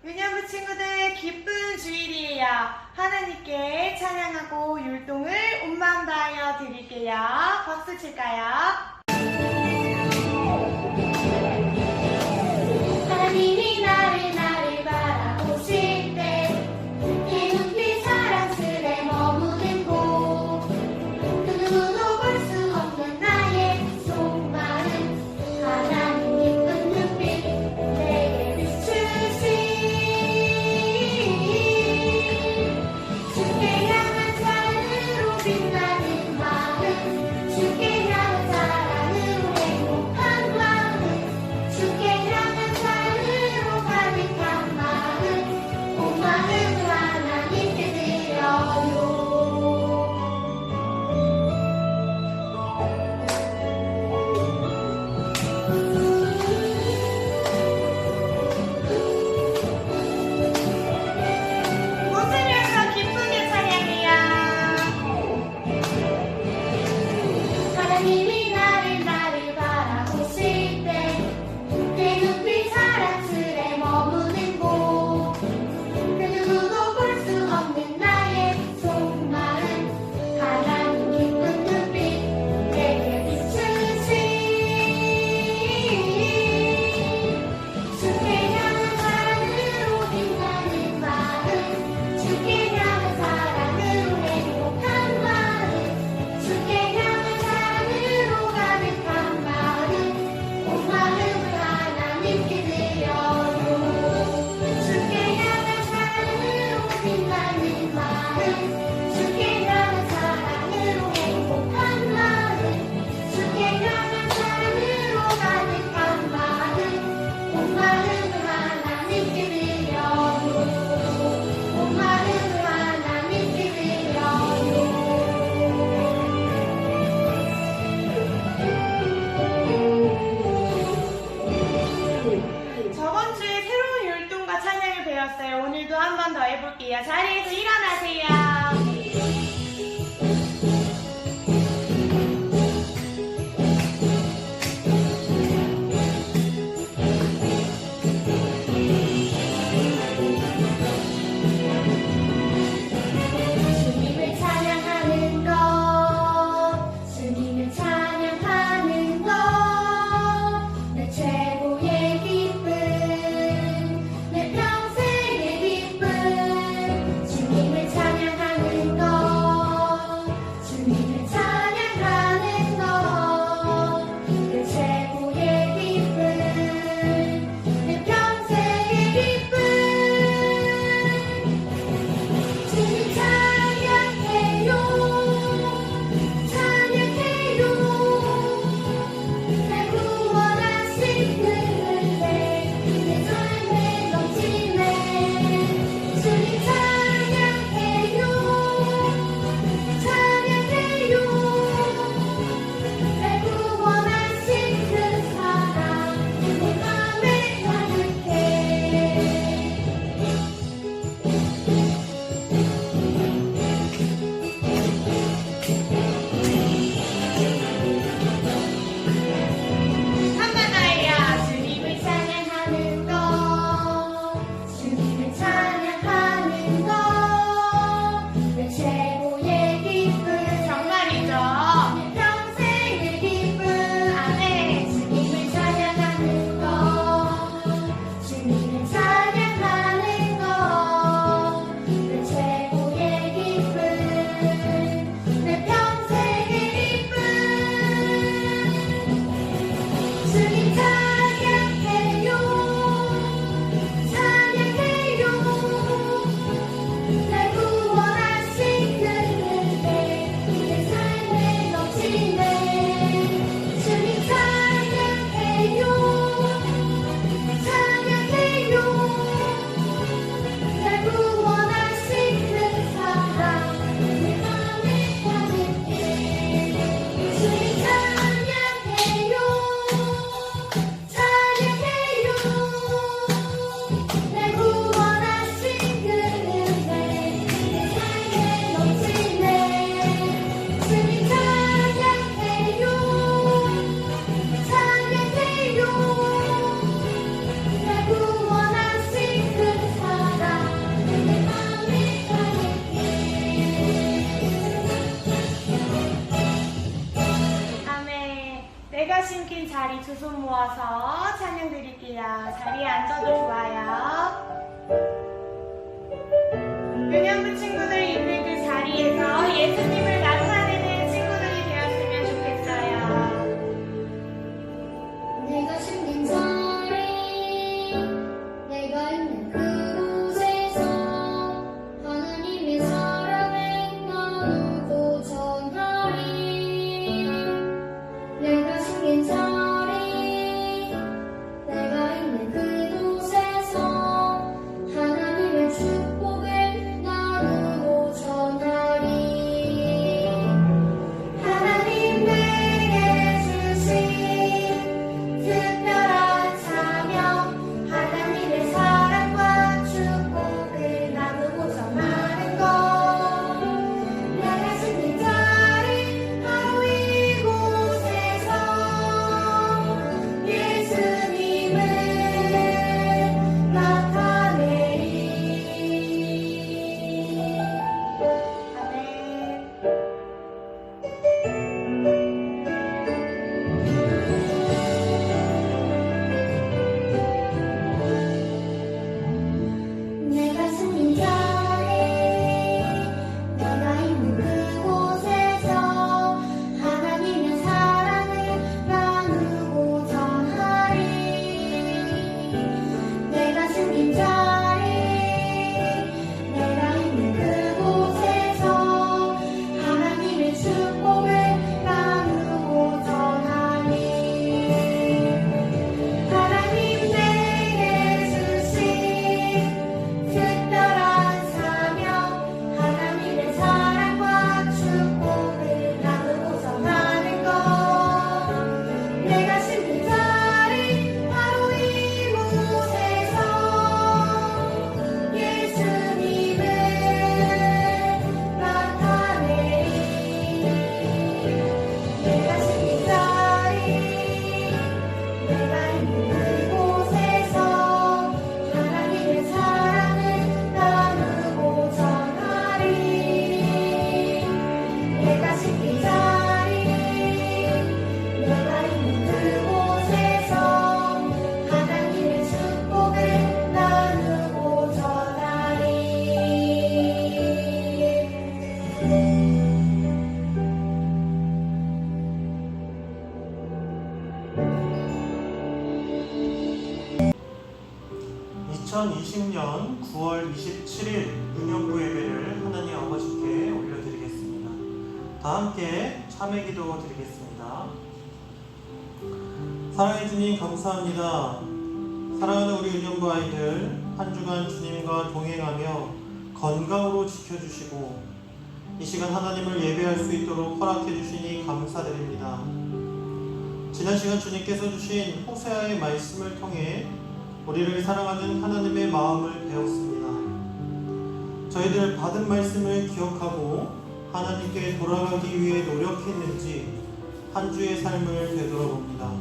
유년부 친구들 기쁜 주일이에요. 하나님께 찬양하고 율동을 온 마음 다하여 드릴게요. 박수 칠까요? 하나님이 나를 바라보실 때 내 눈빛 사랑스레 머무는 곳 그 누구도 볼 수 없는 나의 속마음 하나님 예쁜 눈빛 내게 비추시 주께 향한 사랑으로 빛나는 마음 주께 향한 사랑으로 행복한 마음 주께 향한 사랑으로 가득한 마음 온 마음을 하나님께 드려요. 웃으면서 기쁘게 찬양해요. 하나님이 나를 바라보실 때 내 눈빛 사랑스레 머무는 곳 그 누구도 볼 수 없는 나의 속마음 하나님 기쁜 눈빛 내게 비추시 주께 향한 사랑으로 빛나는 마음 주께 향한 사랑으로 행복한 마음 주께 향한 사랑으로 가득한 마음 온 마음을 하나님께 드려요. 주께 향한 사랑으로 빛나는 마음 주께 향한 사랑으로 행복한 마음 주께 향한 사랑으로 가득한 마음 온 마음을 하나님께 드려요. 온 마음을 하나님께 드려요. 저번 주에 새로운 율동과 찬양을 배웠어요. 오늘도 한 번 더 해볼게요. 자리에서 일어나세요. 주님을 찬양하는 것 주님을 찬양하는 것 내 최고의 기쁨 내 평생의 기쁨 주님을 찬양하는 두 손 모아서 찬양 드릴게요. 자리에 앉아도 좋아요. 유년부 친구들 있는 그 자리에서 예수님을 나타내는 친구들이 되었으면 좋겠어요. 내가 숨긴 자리 내가 있는 그곳에서 하나님의 사랑을 나누고 전하리. 내가 숨긴 자리 내가 있는 그곳에서 하나님의 축복을 나누고 전하리. 하나님 내게 주신 특별한 사명 하나님의 사랑과 축복을 나누고 전하는 것. 내가 숨긴 자리 바로 이곳에서 예수님을 나타내리. 아멘. 내가 숨긴 자리 내가 있는 그곳에서 하나님의 사랑을 나누고 전하리. 내가 숨긴 자리 내가 있는 그곳에서 하나님의 축복을 나누고 전하리. 하나님 내게 주신 특별한 사명 하나님의 사랑과 축복을 나누고 전하는 것. 내가 숨긴 자리 바로 이곳에서 예수님을 나타내리. 내가 숨긴 자리 내가 있는 그곳에서 하나님의 사랑을 나누고 전하리. 내가 숨긴 자리 내가 있는 그곳에서 하나님의 축복을 나누고 전하리. 2020년 9월 27일 유년부 예배를 하나님 아버지께 올려드리겠습니다. 다 함께 참회 기도 드리겠습니다. 사랑해 주님 감사합니다. 사랑하는 우리 유년부 아이들 한 주간 주님과 동행하며 건강으로 지켜주시고 이 시간 하나님을 예배할 수 있도록 허락해 주시니 감사드립니다. 지난 시간 주님께서 주신 호세아의 말씀을 통해 우리를 사랑하는 하나님의 마음을 배웠습니다. 저희들 받은 말씀을 기억하고 하나님께 돌아가기 위해 노력했는지 한 주의 삶을 되돌아봅니다.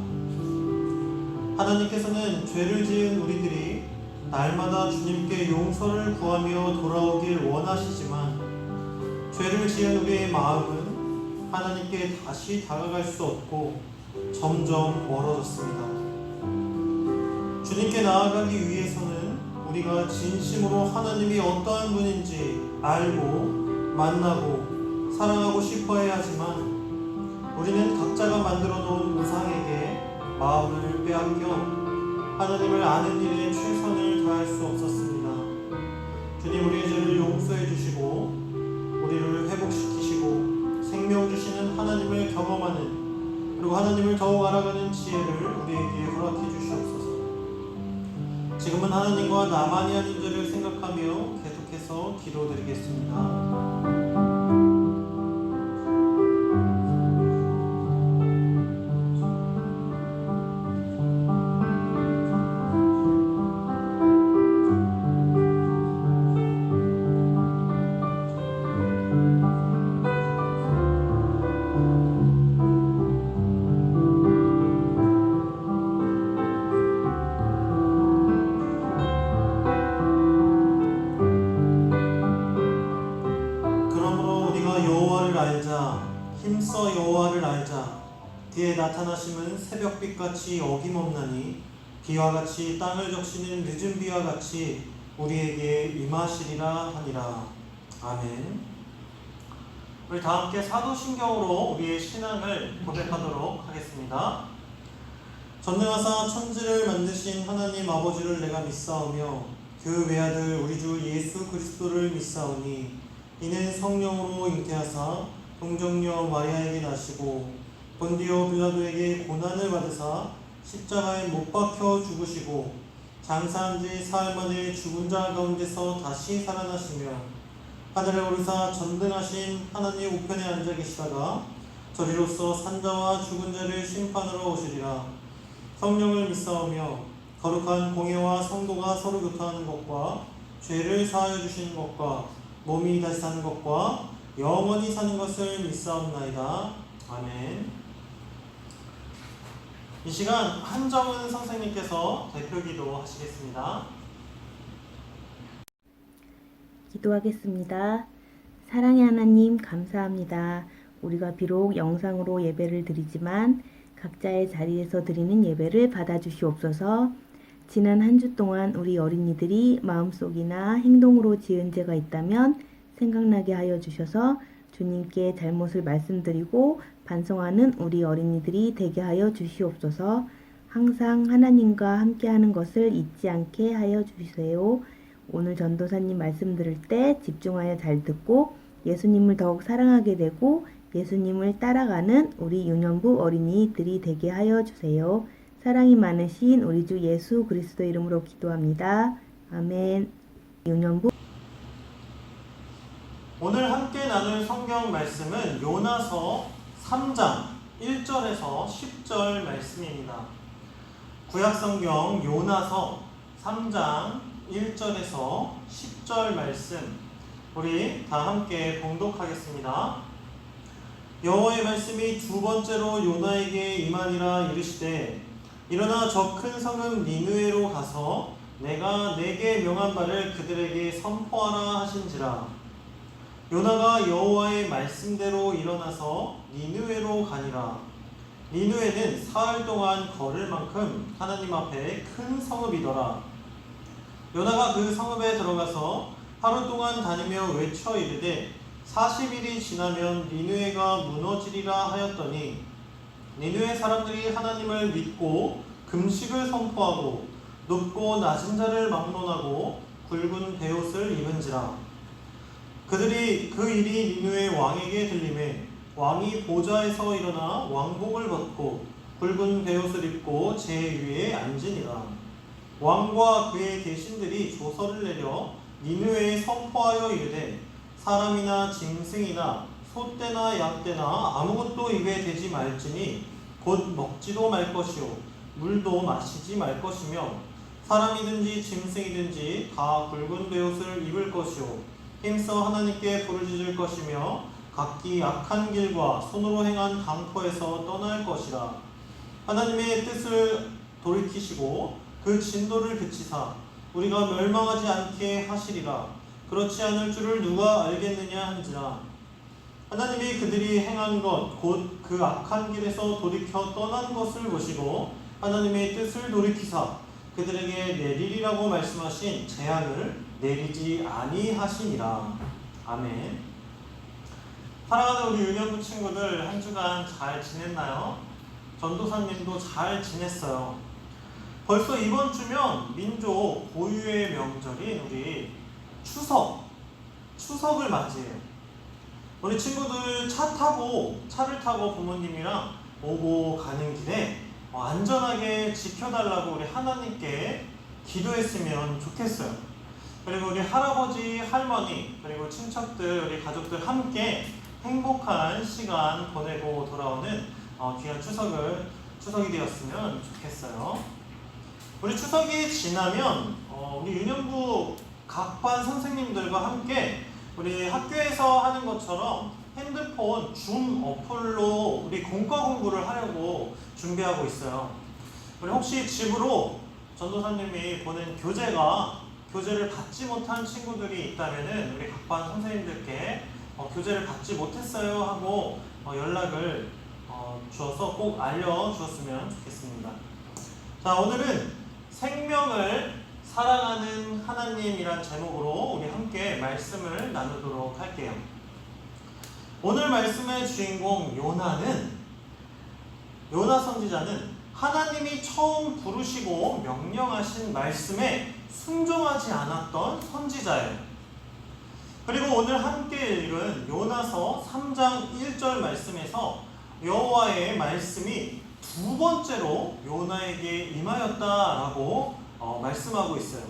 하나님께서는 죄를 지은 우리들이 날마다 주님께 용서를 구하며 돌아오길 원하시지만 죄를 지은 우리의 마음은 하나님께 다시 다가갈 수 없고 점점 멀어졌습니다. 주님께 나아가기 위해서는 우리가 진심으로 하나님이 어떠한 분인지 알고 만나고 사랑하고 싶어야 하지만 우리는 각자가 만들어 놓은 우상에게 마음을 빼앗겨 하나님을 아는 일에 최선을 다할 수 없었습니다. 주님 우리의 죄를 용서해 주시고 우리를 회복시키시고 생명 주시는 하나님을 경험하는 그리고 하나님을 더욱 알아가는 지혜를 우리에게 허락해 주시옵소서. 지금은 하나님과 나만이 하는 죄를 생각하며 계속해서 기도드리겠습니다. 나타나심은 새벽빛같이 어김없나니 비와 같이 땅을 적시는 늦은 비와 같이 우리에게 임하시리라 하니라. 아멘. 우리 다 함께 사도신경으로 우리의 신앙을 고백하도록 하겠습니다. 전능하사 천지를 만드신 하나님 아버지를 내가 믿사오며 그 외아들 우리 주 예수 그리스도를 믿사오니 이는 성령으로 잉태하사 동정녀 마리아에게 나시고 본디오 빌라도에게 고난을 받으사 십자가에 못 박혀 죽으시고 장사한 지 사흘 만에 죽은 자 가운데서 다시 살아나시며 하늘에 오르사 전등하신 하나님 우편에 앉아 계시다가 저리로서 산자와 죽은 자를 심판하러 오시리라. 성령을 믿사오며 거룩한 공예와 성도가 서로 교통하는 것과 죄를 사하여 주시는 것과 몸이 다시 사는 것과 영원히 사는 것을 믿사옵나이다. 아멘. 이 시간 한정은 선생님께서 대표기도 하시겠습니다. 기도하겠습니다. 사랑의 하나님 감사합니다. 우리가 비록 영상으로 예배를 드리지만 각자의 자리에서 드리는 예배를 받아주시옵소서. 지난 한 주 동안 우리 어린이들이 마음속이나 행동으로 지은 죄가 있다면 생각나게 하여 주셔서 주님께 잘못을 말씀드리고 반성하는 우리 어린이들이 되게 하여 주시옵소서. 항상 하나님과 함께하는 것을 잊지 않게 하여 주세요. 오늘 전도사님 말씀 들을 때 집중하여 잘 듣고 예수님을 더욱 사랑하게 되고 예수님을 따라가는 우리 유년부 어린이들이 되게 하여 주세요. 사랑이 많으신 우리 주 예수 그리스도 이름으로 기도합니다. 아멘. 유년부 오늘 함께 나눌 성경 말씀은 요나서 3장 1절에서 10절 말씀입니다. 구약성경 요나서 3장 1절에서 10절 말씀 우리 다 함께 봉독하겠습니다. 여호와의 말씀이 두 번째로 요나에게 임하니라 이르시되 일어나 저 큰 성읍 니느웨로 가서 내가 내게 명한 바를 그들에게 선포하라 하신지라. 요나가 여호와의 말씀대로 일어나서 니느웨로 가니라. 니느웨는 사흘 동안 걸을 만큼 하나님 앞에 큰 성읍이더라. 요나가 그 성읍에 들어가서 하루 동안 다니며 외쳐 이르되 40일이 지나면 니느웨가 무너지리라 하였더니 니느웨 사람들이 하나님을 믿고 금식을 선포하고 높고 낮은 자를 막론하고 굵은 베옷을 입은지라. 그들이 그 일이 니느웨 왕에게 들리매 왕이 보좌에서 일어나 왕복을 벗고 굵은 베옷을 입고 제 위에 앉으니라. 왕과 그의 대신들이 조서를 내려 니느웨에 선포하여 이르되 사람이나 짐승이나 소떼나 약떼나 아무것도 입에 대지 말지니 곧 먹지도 말 것이요 물도 마시지 말 것이며 사람이든지 짐승이든지 다 굵은 베옷을 입을 것이요 힘써 하나님께 부르짖을 것이며 각기 악한 길과 손으로 행한 강포에서 떠날 것이라. 하나님의 뜻을 돌이키시고 그 진도를 그치사 우리가 멸망하지 않게 하시리라. 그렇지 않을 줄을 누가 알겠느냐 한지라. 하나님이 그들이 행한 것 곧 그 악한 길에서 돌이켜 떠난 것을 보시고 하나님의 뜻을 돌이키사 그들에게 내리리라고 말씀하신 재앙을 내리지 아니하시니라. 아멘. 사랑하는 우리 유년부 친구들 한 주간 잘 지냈나요? 전도사님도 잘 지냈어요. 벌써 이번 주면 민족 고유의 명절인 우리 추석을 맞이해요. 우리 친구들 차를 타고 부모님이랑 오고 가는 길에 안전하게 지켜달라고 우리 하나님께 기도했으면 좋겠어요. 그리고 우리 할아버지, 할머니, 그리고 친척들, 우리 가족들 함께 행복한 시간 보내고 돌아오는 귀한 추석이 되었으면 좋겠어요. 우리 추석이 지나면 우리 유년부 각반 선생님들과 함께 우리 학교에서 하는 것처럼 핸드폰 줌 어플로 우리 공과 공부를 하려고 준비하고 있어요. 우리 혹시 집으로 전도사님이 보낸 교재를 받지 못한 친구들이 있다면은 우리 각반 선생님들께 교재를 받지 못했어요 하고 연락을 주어서 꼭 알려주었으면 좋겠습니다. 자, 오늘은 생명을 사랑하는 하나님이란 제목으로 우리 함께 말씀을 나누도록 할게요. 오늘 말씀의 주인공 요나 선지자는 하나님이 처음 부르시고 명령하신 말씀에 순종하지 않았던 선지자예요. 그리고 오늘 함께 읽은 요나서 3장 1절 말씀에서 여호와의 말씀이 두 번째로 요나에게 임하였다라고 말씀하고 있어요.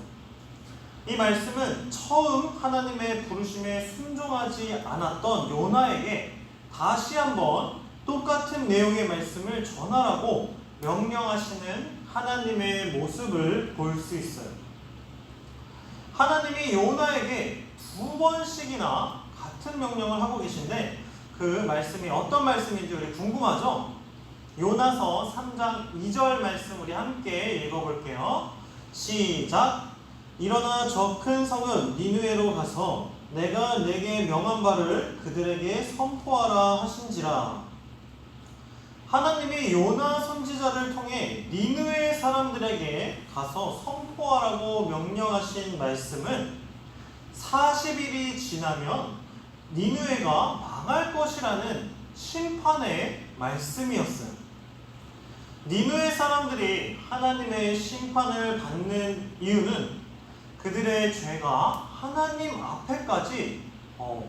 이 말씀은 처음 하나님의 부르심에 순종하지 않았던 요나에게 다시 한번 똑같은 내용의 말씀을 전하라고 명령하시는 하나님의 모습을 볼 수 있어요. 하나님이 요나에게 두 번씩이나 같은 명령을 하고 계신데 그 말씀이 어떤 말씀인지 우리 궁금하죠? 요나서 3장 2절 말씀 우리 함께 읽어볼게요. 시작! 일어나 저 큰 성읍 니느웨로 가서 내가 내게 명한 바를 그들에게 선포하라 하신지라. 하나님이 요나 선지자를 통해 니느웨 사람들에게 가서 선포하라고 명령하신 말씀은 40일이 지나면 니느웨가 망할 것이라는 심판의 말씀이었어요. 니느웨 사람들이 하나님의 심판을 받는 이유는 그들의 죄가 하나님 앞에까지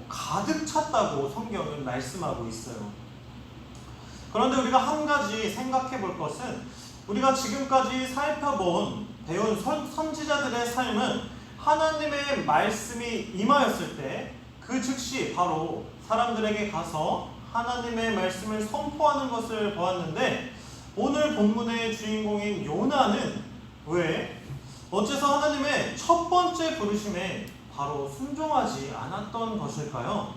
가득 찼다고 성경은 말씀하고 있어요. 그런데 우리가 한 가지 생각해 볼 것은 우리가 지금까지 배운 선지자들의 삶은 하나님의 말씀이 임하였을 때 그 즉시 바로 사람들에게 가서 하나님의 말씀을 선포하는 것을 보았는데 오늘 본문의 주인공인 요나는 왜 어째서 하나님의 첫 번째 부르심에 바로 순종하지 않았던 것일까요?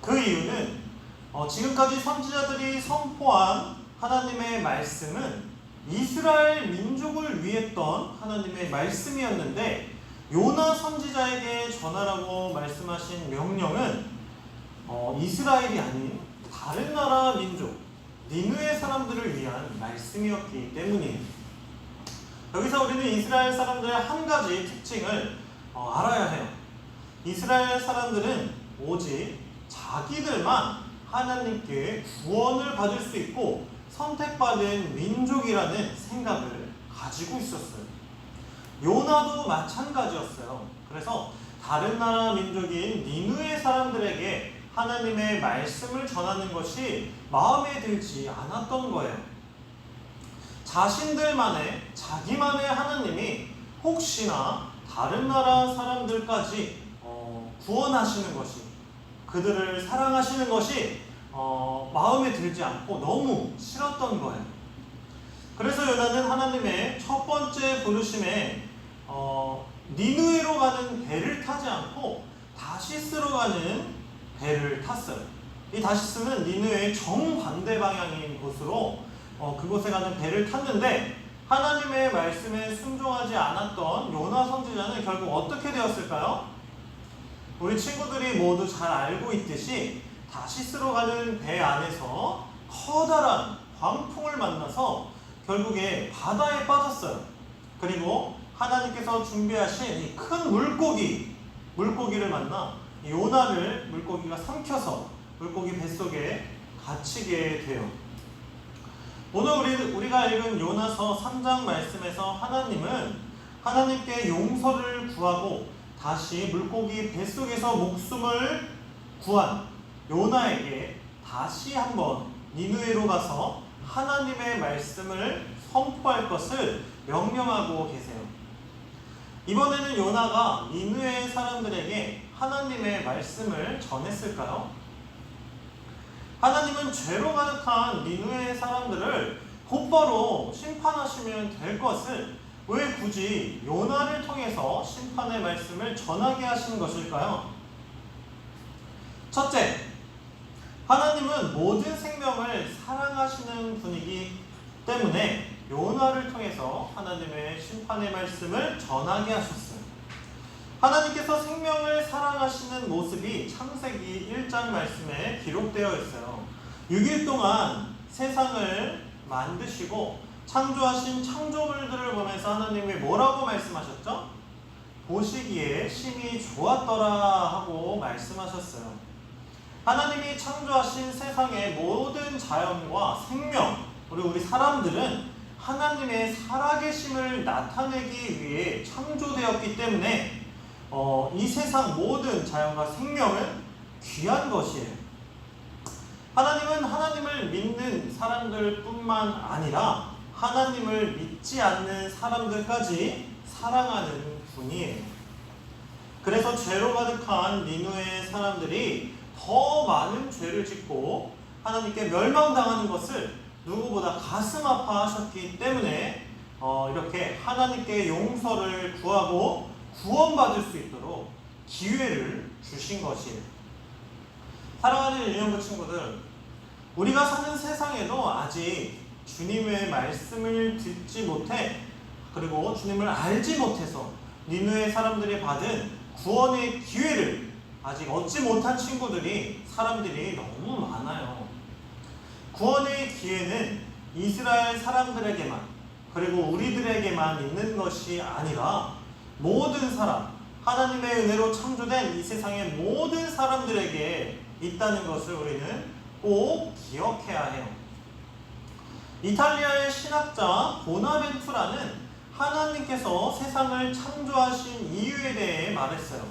그 이유는 지금까지 선지자들이 선포한 하나님의 말씀은 이스라엘 민족을 위했던 하나님의 말씀이었는데 요나 선지자에게 전하라고 말씀하신 명령은 이스라엘이 아닌 다른 나라 민족 니느웨 사람들을 위한 말씀이었기 때문이에요. 여기서 우리는 이스라엘 사람들의 한 가지 특징을 알아야 해요. 이스라엘 사람들은 오직 자기들만 하나님께 구원을 받을 수 있고 선택받은 민족이라는 생각을 가지고 있었어요. 요나도 마찬가지였어요. 그래서 다른 나라 민족인 니느웨 사람들에게 하나님의 말씀을 전하는 것이 마음에 들지 않았던 거예요. 자기만의 하나님이 혹시나 다른 나라 사람들까지 구원하시는 것이, 그들을 사랑하시는 것이 마음에 들지 않고 너무 싫었던 거예요. 그래서 요나는 하나님의 첫 번째 부르심에 니느웨로 가는 배를 타지 않고 다시스로 가는 배를 탔어요. 이 다시스는 니느웨의 정반대 방향인 곳으로 그곳에 가는 배를 탔는데 하나님의 말씀에 순종하지 않았던 요나 선지자는 결국 어떻게 되었을까요? 우리 친구들이 모두 잘 알고 있듯이 다시스로 가는 배 안에서 커다란 광풍을 만나서 결국에 바다에 빠졌어요. 그리고 하나님께서 준비하신 이 큰 물고기를 만나 요나를 물고기가 삼켜서 물고기 뱃속에 갇히게 돼요. 오늘 우리가 읽은 요나서 3장 말씀에서 하나님은 하나님께 용서를 구하고 다시 물고기 뱃속에서 목숨을 구한 요나에게 다시 한번 니느웨로 가서 하나님의 말씀을 선포할 것을 명령하고 계세요. 이번에는 요나가 니느웨 사람들에게 하나님의 말씀을 전했을까요? 하나님은 죄로 가득한 니느웨 사람들을 곧바로 심판하시면 될 것을 왜 굳이 요나를 통해서 심판의 말씀을 전하게 하신 것일까요? 첫째, 하나님은 모든 생명을 사랑하시는 분이기 때문에 요나를 통해서 하나님의 심판의 말씀을 전하게 하셨어요. 하나님께서 생명을 사랑하시는 모습이 창세기 1장 말씀에 기록되어 있어요. 6일 동안 세상을 만드시고 창조하신 창조물들을 보면서 하나님이 뭐라고 말씀하셨죠? 보시기에 심히 좋았더라 하고 말씀하셨어요. 하나님이 창조하신 세상의 모든 자연과 생명, 우리 사람들은 하나님의 살아계심을 나타내기 위해 창조되었기 때문에 이 세상 모든 자연과 생명은 귀한 것이에요. 하나님은 하나님을 믿는 사람들뿐만 아니라 하나님을 믿지 않는 사람들까지 사랑하는 분이에요. 그래서 죄로 가득한 니느웨의 사람들이 더 많은 죄를 짓고 하나님께 멸망당하는 것을 누구보다 가슴 아파하셨기 때문에 이렇게 하나님께 용서를 구하고 구원받을 수 있도록 기회를 주신 것이에요. 사랑하는 유년부 친구들, 우리가 사는 세상에도 아직 주님의 말씀을 듣지 못해 그리고 주님을 알지 못해서 니느웨 사람들이 받은 구원의 기회를 아직 얻지 못한 사람들이 너무 많아요. 구원의 기회는 이스라엘 사람들에게만 그리고 우리들에게만 있는 것이 아니라 모든 사람, 하나님의 은혜로 창조된 이 세상의 모든 사람들에게 있다는 것을 우리는 꼭 기억해야 해요. 이탈리아의 신학자 보나벤투라는 하나님께서 세상을 창조하신 이유에 대해 말했어요.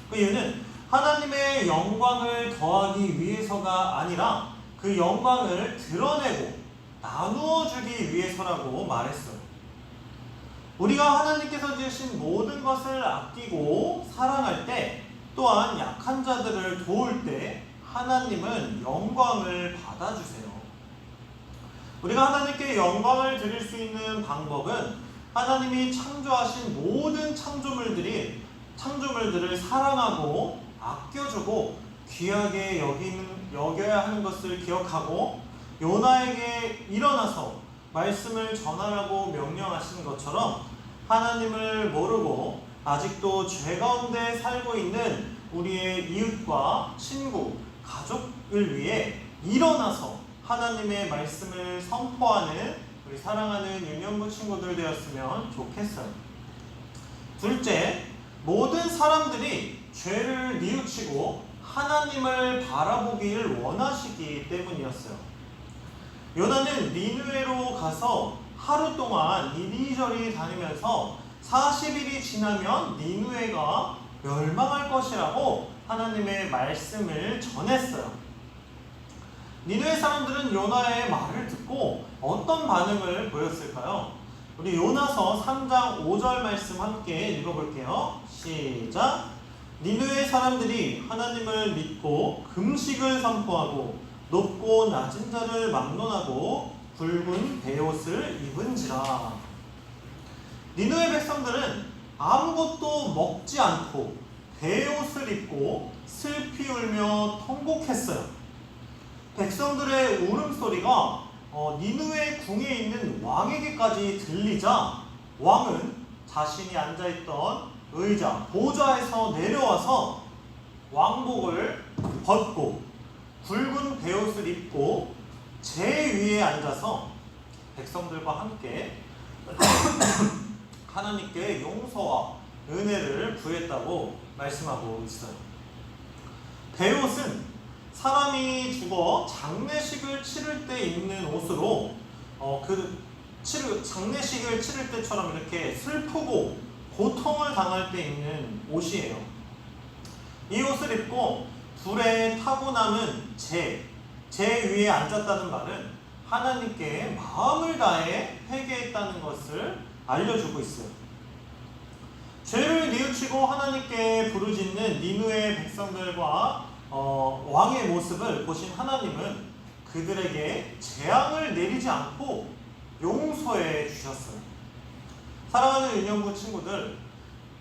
그 이유는 하나님의 영광을 더하기 위해서가 아니라 그 영광을 드러내고 나누어 주기 위해서라고 말했어요. 우리가 하나님께서 지으신 모든 것을 아끼고 사랑할 때, 또한 약한 자들을 도울 때 하나님은 영광을 받아주세요. 우리가 하나님께 영광을 드릴 수 있는 방법은 하나님이 창조하신 모든 창조물들을 사랑하고 아껴주고 귀하게 여겨야 하는 것을 기억하고 요나에게 일어나서 말씀을 전하라고 명령하신 것처럼 하나님을 모르고 아직도 죄 가운데 살고 있는 우리의 이웃과 친구, 가족을 위해 일어나서 하나님의 말씀을 선포하는 우리 사랑하는 유년부 친구들 되었으면 좋겠어요. 둘째, 모든 사람들이 죄를 뉘우치고 하나님을 바라보기를 원하시기 때문이었어요. 요나는 니느웨로 가서 하루 동안 이리저리 다니면서 40일이 지나면 니느웨가 멸망할 것이라고 하나님의 말씀을 전했어요. 니느웨 사람들은 요나의 말을 듣고 어떤 반응을 보였을까요? 우리 요나서 3장 5절 말씀 함께 읽어볼게요. 시작! 니느웨 사람들이 하나님을 믿고 금식을 선포하고 높고 낮은 자를 막론하고 굵은 베옷을 입은지라. 니느웨 백성들은 아무것도 먹지 않고 베옷을 입고 슬피 울며 통곡했어요. 백성들의 울음소리가 니느웨 궁에 있는 왕에게까지 들리자 왕은 자신이 앉아있던 의자, 보좌에서 내려와서 왕복을 벗고 굵은 베옷을 입고 제 위에 앉아서 백성들과 함께 하나님께 용서와 은혜를 구했다고 말씀하고 있어요. 베옷은 사람이 죽어 장례식을 치를 때 입는 옷으로 장례식을 치를 때처럼 이렇게 슬프고 고통을 당할 때 입는 옷이에요. 이 옷을 입고 불에 타고 남은 제 위에 앉았다는 말은 하나님께 마음을 다해 회개했다는 것을 알려주고 있어요. 죄를 뉘우치고 하나님께 부르짖는 니느웨 백성들과 왕의 모습을 보신 하나님은 그들에게 재앙을 내리지 않고 용서해 주셨어요. 사랑하는 유년부 친구들,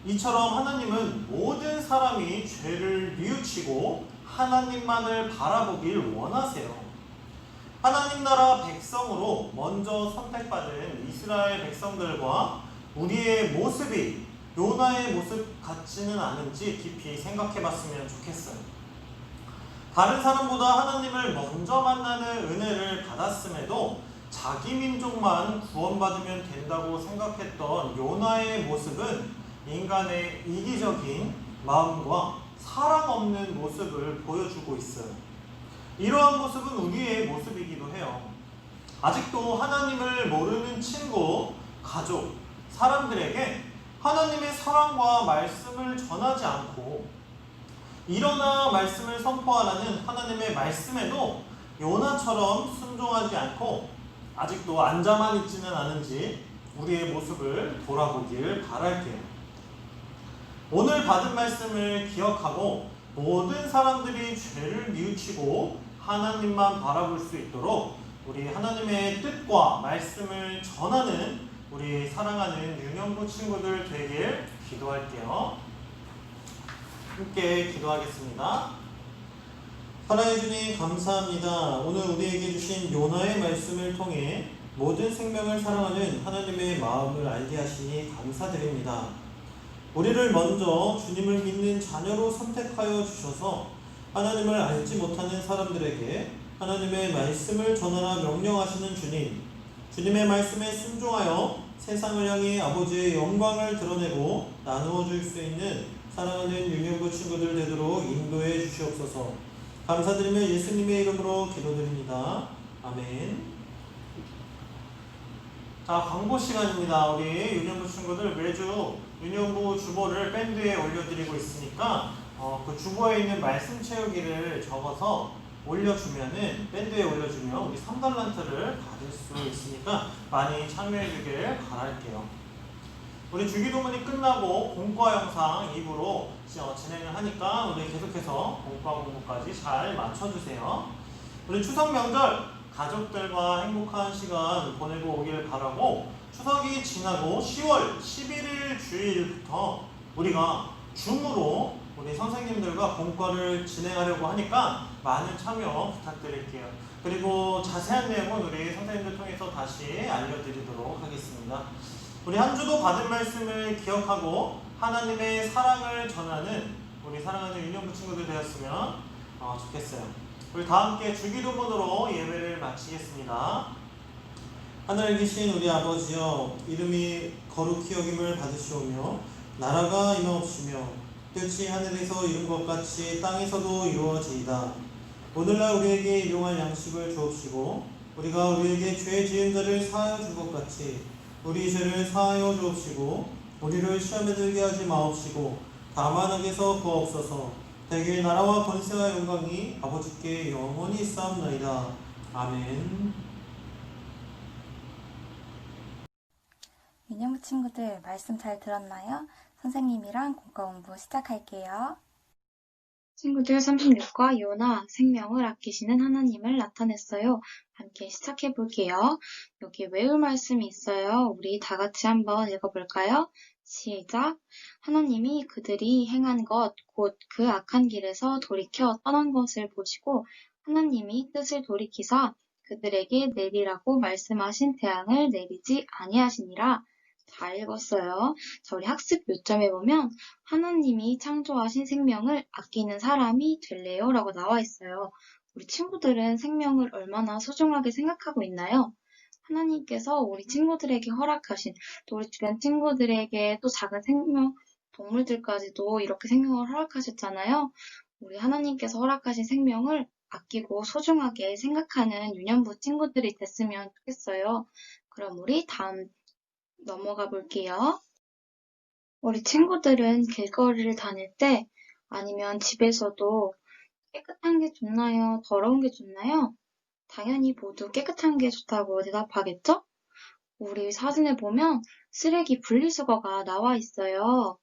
이처럼 하나님은 모든 사람이 죄를 뉘우치고 하나님만을 바라보길 원하세요. 하나님 나라 백성으로 먼저 선택받은 이스라엘 백성들과 우리의 모습이 요나의 모습 같지는 않은지 깊이 생각해 봤으면 좋겠어요. 다른 사람보다 하나님을 먼저 만나는 은혜를 받았음에도 자기 민족만 구원받으면 된다고 생각했던 요나의 모습은 인간의 이기적인 마음과 사랑 없는 모습을 보여주고 있어요. 이러한 모습은 우리의 모습이기도 해요. 아직도 하나님을 모르는 친구, 가족, 사람들에게 하나님의 사랑과 말씀을 전하지 않고 일어나 말씀을 선포하라는 하나님의 말씀에도 요나처럼 순종하지 않고 아직도 앉아만 있지는 않은지 우리의 모습을 돌아보길 바랄게요. 오늘 받은 말씀을 기억하고 모든 사람들이 죄를 뉘우치고 하나님만 바라볼 수 있도록 우리 하나님의 뜻과 말씀을 전하는 우리 사랑하는 유년부 친구들 되길 기도할게요. 함께 기도하겠습니다. 사랑해 주님 감사합니다. 오늘 우리에게 주신 요나의 말씀을 통해 모든 생명을 사랑하는 하나님의 마음을 알게 하시니 감사드립니다. 우리를 먼저 주님을 믿는 자녀로 선택하여 주셔서 하나님을 알지 못하는 사람들에게 하나님의 말씀을 전하라 명령하시는 주님, 주님의 말씀에 순종하여 세상을 향해 아버지의 영광을 드러내고 나누어 줄 수 있는 사랑하는 유년부 친구들 되도록 인도해 주시옵소서. 감사드리며 예수님의 이름으로 기도드립니다. 아멘. 자, 광고 시간입니다. 우리 유년부 친구들 매주 유년부 주보를 밴드에 올려드리고 있으니까 그 주보에 있는 말씀 채우기를 적어서 올려주면은 밴드에 올려주면 우리 3달란트를 받을 수 있으니까 많이 참여해주길 바랄게요. 우리 주기도문이 끝나고 공과 영상 2부로 진행을 하니까 우리 계속해서 공과 공부까지 잘 맞춰주세요. 우리 추석 명절 가족들과 행복한 시간 보내고 오길 바라고, 추석이 지나고 10월 11일 주일부터 우리가 줌으로 우리 선생님들과 공과를 진행하려고 하니까 많은 참여 부탁드릴게요. 그리고 자세한 내용은 우리 선생님들 통해서 다시 알려드리도록 하겠습니다. 우리 한 주도 받은 말씀을 기억하고 하나님의 사랑을 전하는 우리 사랑하는 유년부 친구들 되었으면 좋겠어요. 우리 다 함께 주기도문으로 예배를 마치겠습니다. 하늘에 계신 우리 아버지여, 이름이 거룩히 여김을 받으시오며 나라가 임하옵시며 뜻이 하늘에서 이룬 것 같이 땅에서도 이루어지이다. 오늘날 우리에게 일용할 양식을 주옵시고 우리가 우리에게 죄 지은 자를 사하여 줄 것 같이 우리 죄를 사하여 주옵시고 우리를 시험에 들게 하지 마옵시고 다만 악에서 구하옵소서. 대개 나라와 권세와 영광이 아버지께 영원히 있사옵나이다. 아멘. 유년부 친구들 말씀 잘 들었나요? 선생님이랑 공과 공부 시작할게요. 친구들 36과 요나 생명을 아끼시는 하나님을 나타냈어요. 함께 시작해 볼게요. 여기 외울 말씀이 있어요. 우리 다 같이 한번 읽어볼까요? 시작! 하나님이 그들이 행한 것, 곧 그 악한 길에서 돌이켜 떠난 것을 보시고 하나님이 뜻을 돌이키사 그들에게 내리라고 말씀하신 재앙을 내리지 아니하시니라. 잘 읽었어요. 자, 우리 학습 요점에 보면 하나님이 창조하신 생명을 아끼는 사람이 될래요? 라고 나와 있어요. 우리 친구들은 생명을 얼마나 소중하게 생각하고 있나요? 하나님께서 우리 친구들에게 허락하신, 또 우리 주변 친구들에게 또 작은 생명, 동물들까지도 이렇게 생명을 허락하셨잖아요. 우리 하나님께서 허락하신 생명을 아끼고 소중하게 생각하는 유년부 친구들이 됐으면 좋겠어요. 그럼 우리 다음 넘어가 볼게요. 우리 친구들은 길거리를 다닐 때 아니면 집에서도 깨끗한 게 좋나요? 더러운 게 좋나요? 당연히 모두 깨끗한 게 좋다고 대답하겠죠? 우리 사진을 보면 쓰레기 분리수거가 나와 있어요.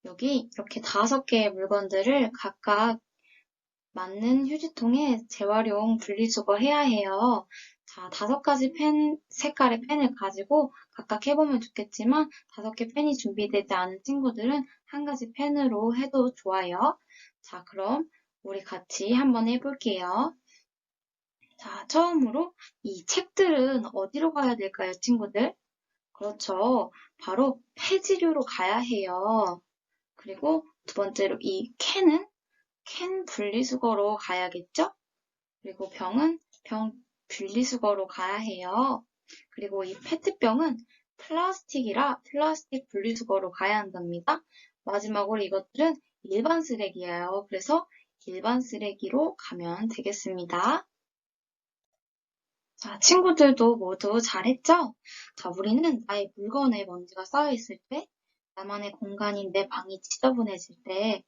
여기 이렇게 5개의 물건들을 각각 맞는 휴지통에 재활용 분리수거 해야 해요. 자, 5가지 색깔의 펜을 가지고 각각 해보면 좋겠지만 5개 펜이 준비되지 않은 친구들은 1가지 펜으로 해도 좋아요. 자, 그럼 우리 같이 한번 해볼게요. 자, 처음으로 이 책들은 어디로 가야 될까요, 친구들? 그렇죠. 바로 폐지류로 가야 해요. 그리고 두 번째로 이 캔은 캔 분리수거로 가야겠죠? 그리고 병은 병 분리수거로 가야 해요. 그리고 이 페트병은 플라스틱이라 플라스틱 분리수거로 가야 한답니다. 마지막으로 이것들은 일반 쓰레기예요. 그래서 일반 쓰레기로 가면 되겠습니다. 자, 친구들도 모두 잘했죠? 자, 우리는 나의 물건에 먼지가 쌓여있을 때, 나만의 공간인 내 방이 지저분해질 때,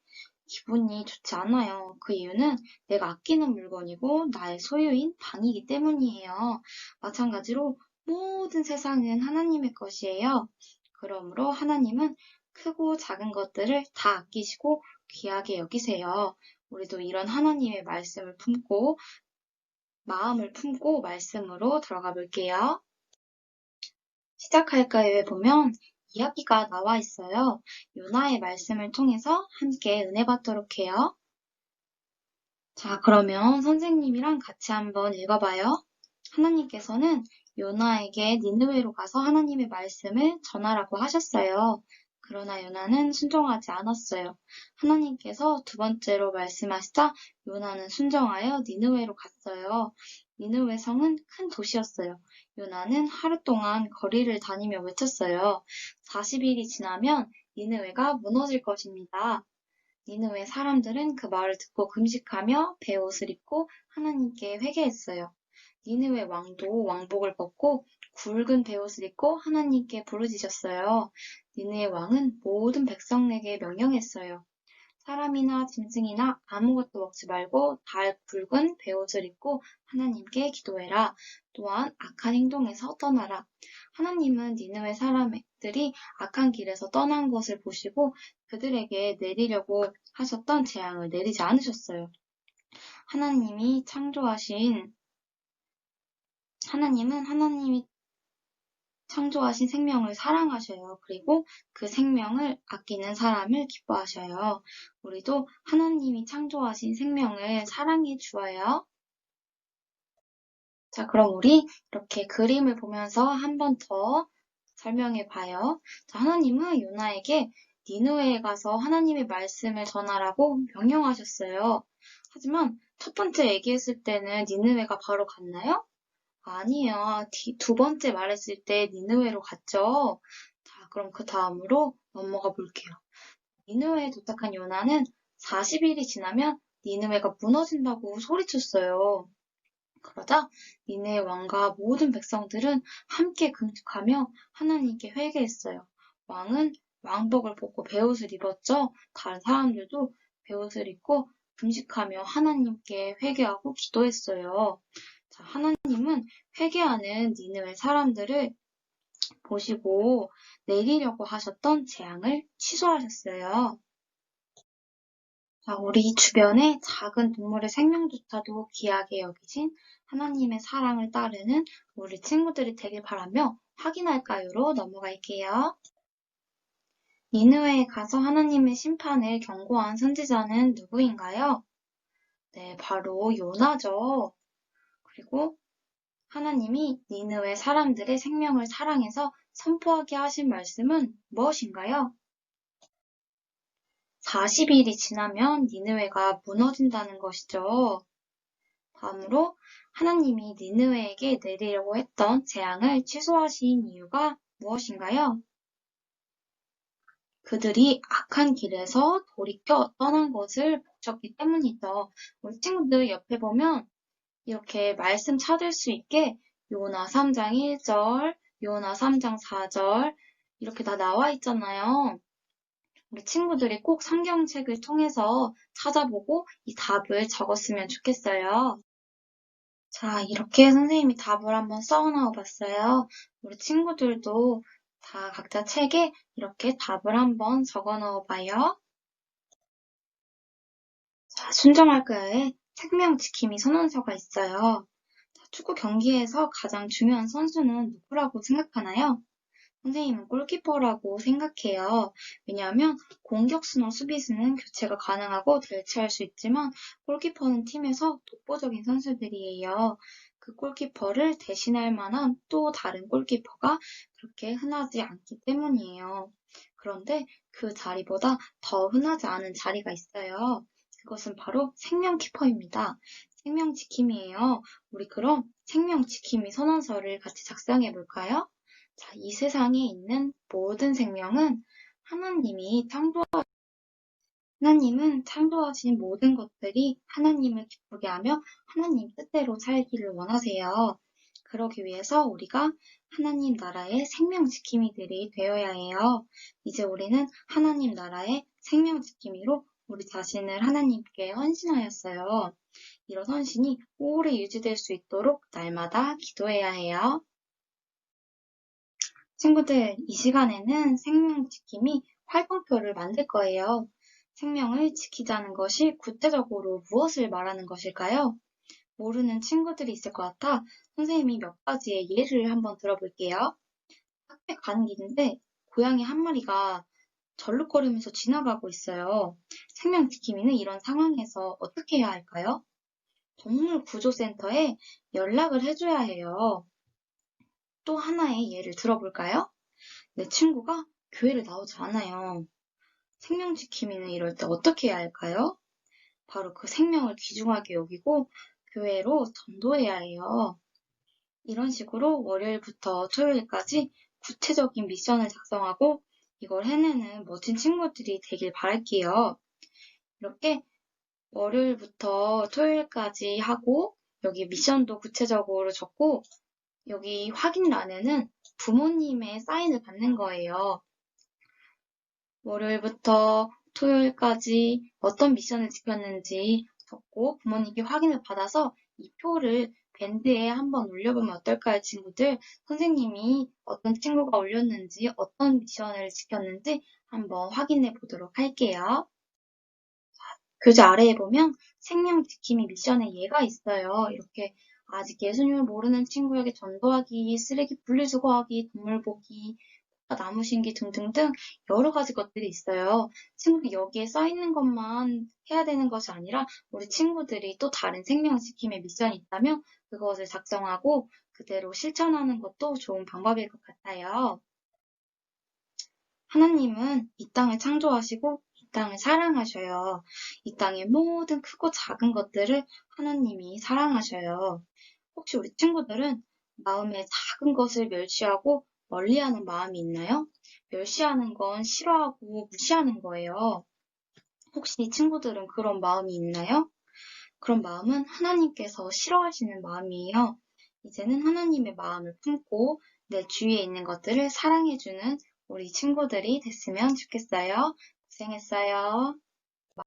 기분이 좋지 않아요. 그 이유는 내가 아끼는 물건이고 나의 소유인 방이기 때문이에요. 마찬가지로 모든 세상은 하나님의 것이에요. 그러므로 하나님은 크고 작은 것들을 다 아끼시고 귀하게 여기세요. 우리도 이런 하나님의 마음을 품고 말씀으로 들어가 볼게요. 시작할까요에 보면 이야기가 나와 있어요. 요나의 말씀을 통해서 함께 은혜 받도록 해요. 자, 그러면 선생님이랑 같이 한번 읽어봐요. 하나님께서는 요나에게 니느웨로 가서 하나님의 말씀을 전하라고 하셨어요. 그러나 요나는 순종하지 않았어요. 하나님께서 두 번째로 말씀하시자 요나는 순종하여 니느웨로 갔어요. 니느웨 성은 큰 도시였어요. 요나는 하루 동안 거리를 다니며 외쳤어요. 40일이 지나면 니느웨가 무너질 것입니다. 니느웨 사람들은 그 말을 듣고 금식하며 베옷을 입고 하나님께 회개했어요. 니느웨 왕도 왕복을 벗고 굵은 베옷을 입고 하나님께 부르짖었어요. 니느웨 왕은 모든 백성에게 명령했어요. 사람이나 짐승이나 아무것도 먹지 말고 굵은 베옷을 입고 하나님께 기도해라. 또한 악한 행동에서 떠나라. 하나님은 니느웨 사람들이 악한 길에서 떠난 것을 보시고 그들에게 내리려고 하셨던 재앙을 내리지 않으셨어요. 하나님이 창조하신 생명을 사랑하셔요. 그리고 그 생명을 아끼는 사람을 기뻐하셔요. 우리도 하나님이 창조하신 생명을 사랑해 주어요. 자, 그럼 우리 이렇게 그림을 보면서 한 번 더 설명해 봐요. 자, 하나님은 요나에게 니느웨에 가서 하나님의 말씀을 전하라고 명령하셨어요. 하지만 첫 번째 얘기했을 때는 니느웨가 바로 갔나요? 아니에요. 두 번째 말했을 때 니느웨로 갔죠. 자, 그럼 그 다음으로 넘어가 볼게요. 니느웨에 도착한 요나는 40일이 지나면 니느웨가 무너진다고 소리쳤어요. 그러자 니느웨 왕과 모든 백성들은 함께 금식하며 하나님께 회개했어요. 왕은 왕복을 벗고 베옷을 입었죠. 다른 사람들도 베옷을 입고 금식하며 하나님께 회개하고 기도했어요. 자, 하나님은 회개하는 니느웨 사람들을 보시고 내리려고 하셨던 재앙을 취소하셨어요. 자, 우리 주변의 작은 동물의 생명조차도 귀하게 여기신 하나님의 사랑을 따르는 우리 친구들이 되길 바라며 확인할까요로 넘어갈게요. 니느웨에 가서 하나님의 심판을 경고한 선지자는 누구인가요? 네, 바로 요나죠. 그리고 하나님이 니느웨 사람들의 생명을 사랑해서 선포하게 하신 말씀은 무엇인가요? 40일이 지나면 니느웨가 무너진다는 것이죠. 다음으로 하나님이 니느웨에게 내리려고 했던 재앙을 취소하신 이유가 무엇인가요? 그들이 악한 길에서 돌이켜 떠난 것을 보셨기 때문이죠. 우리 친구들 옆에 보면 이렇게 말씀 찾을 수 있게 요나 3장 1절, 요나 3장 4절 이렇게 다 나와 있잖아요. 우리 친구들이 꼭 성경책을 통해서 찾아보고 이 답을 적었으면 좋겠어요. 자, 이렇게 선생님이 답을 한번 써넣어 봤어요. 우리 친구들도 다 각자 책에 이렇게 답을 한번 적어 넣어 봐요. 자, 순정할까요에 생명 지킴이 선언서가 있어요. 자, 축구 경기에서 가장 중요한 선수는 누구라고 생각하나요? 선생님은 골키퍼라고 생각해요. 왜냐하면 공격수나 수비수는 교체가 가능하고 대체할 수 있지만 골키퍼는 팀에서 독보적인 선수들이에요. 그 골키퍼를 대신할 만한 또 다른 골키퍼가 그렇게 흔하지 않기 때문이에요. 그런데 그 자리보다 더 흔하지 않은 자리가 있어요. 그것은 바로 생명키퍼입니다. 생명지킴이에요. 우리 그럼 생명지킴이 선언서를 같이 작성해 볼까요? 자, 이 세상에 있는 모든 생명은 하나님은 창조하신 모든 것들이 하나님을 기쁘게 하며 하나님 뜻대로 살기를 원하세요. 그러기 위해서 우리가 하나님 나라의 생명지킴이들이 되어야 해요. 이제 우리는 하나님 나라의 생명지킴이로 우리 자신을 하나님께 헌신하였어요. 이런 헌신이 오래 유지될 수 있도록 날마다 기도해야 해요. 친구들, 이 시간에는 생명지킴이 활동표를 만들 거예요. 생명을 지키자는 것이 구체적으로 무엇을 말하는 것일까요? 모르는 친구들이 있을 것 같아 선생님이 몇 가지의 예를 한번 들어볼게요. 학교에 가는 길인데 고양이 한 마리가 절룩거리면서 지나가고 있어요. 생명지킴이는 이런 상황에서 어떻게 해야 할까요? 동물구조센터에 연락을 해줘야 해요. 또 하나의 예를 들어볼까요? 내 친구가 교회를 나오지 않아요. 생명지킴이는 이럴 때 어떻게 해야 할까요? 바로 그 생명을 귀중하게 여기고 교회로 전도해야 해요. 이런 식으로 월요일부터 토요일까지 구체적인 미션을 작성하고 이걸 해내는 멋진 친구들이 되길 바랄게요. 이렇게 월요일부터 토요일까지 하고 여기 미션도 구체적으로 적고 여기 확인란에는 부모님의 사인을 받는 거예요. 월요일부터 토요일까지 어떤 미션을 지켰는지 적고 부모님께 확인을 받아서 이 표를 밴드에 한번 올려보면 어떨까요, 친구들? 선생님이 어떤 친구가 올렸는지, 어떤 미션을 지켰는지 한번 확인해 보도록 할게요. 교재 아래에 보면 생명 지킴이 미션의 예가 있어요. 이렇게 아직 예수님을 모르는 친구에게 전도하기, 쓰레기 분리수거하기, 동물 보기, 나무 심기 등등등 여러 가지 것들이 있어요. 친구들 여기에 써 있는 것만 해야 되는 것이 아니라 우리 친구들이 또 다른 생명 지킴의 미션이 있다면 그것을 작성하고 그대로 실천하는 것도 좋은 방법일 것 같아요. 하나님은 이 땅을 창조하시고 이 땅을 사랑하셔요. 이 땅의 모든 크고 작은 것들을 하나님이 사랑하셔요. 혹시 우리 친구들은 마음의 작은 것을 멸시하고 멀리하는 마음이 있나요? 멸시하는 건 싫어하고 무시하는 거예요. 혹시 친구들은 그런 마음이 있나요? 그런 마음은 하나님께서 싫어하시는 마음이에요. 이제는 하나님의 마음을 품고 내 주위에 있는 것들을 사랑해주는 우리 친구들이 됐으면 좋겠어요. 고생했어요.